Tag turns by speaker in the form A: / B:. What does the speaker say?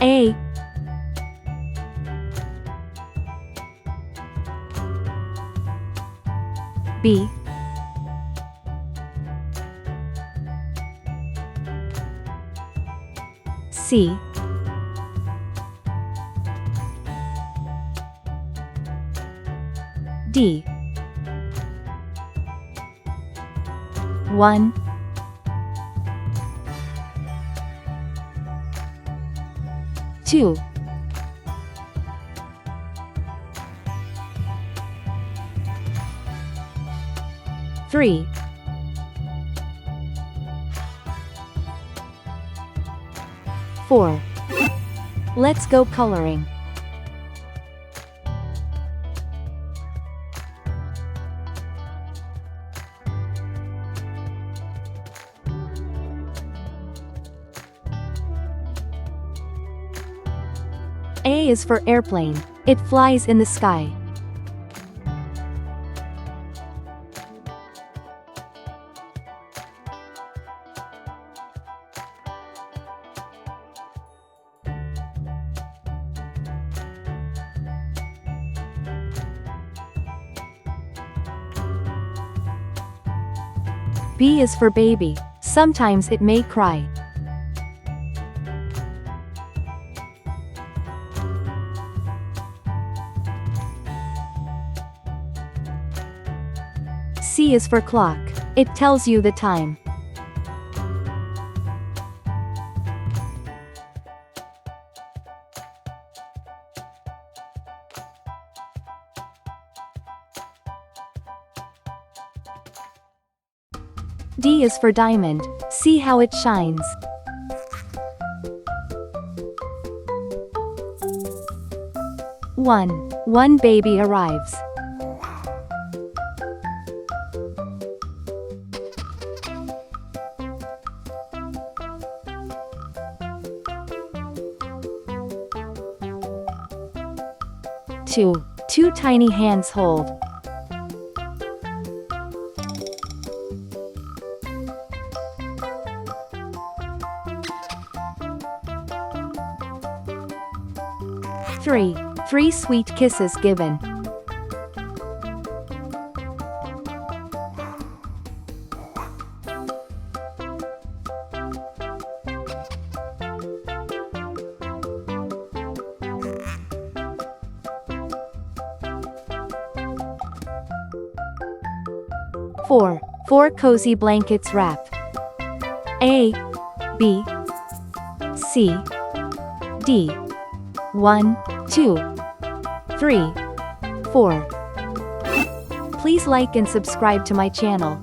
A: A, B, C, D. 1, 2, 3, 4. Let's go coloring. A is for airplane. It flies in the sky. B is for baby. Sometimes it may cry. C is for clock. It tells you the time. D is for diamond. See how it shines. One baby arrives. Two tiny hands hold. 3 sweet kisses given. 4 cozy blankets wrap. A, B, C, D. 1, 2, 3, 4. Please like and subscribe to my channel.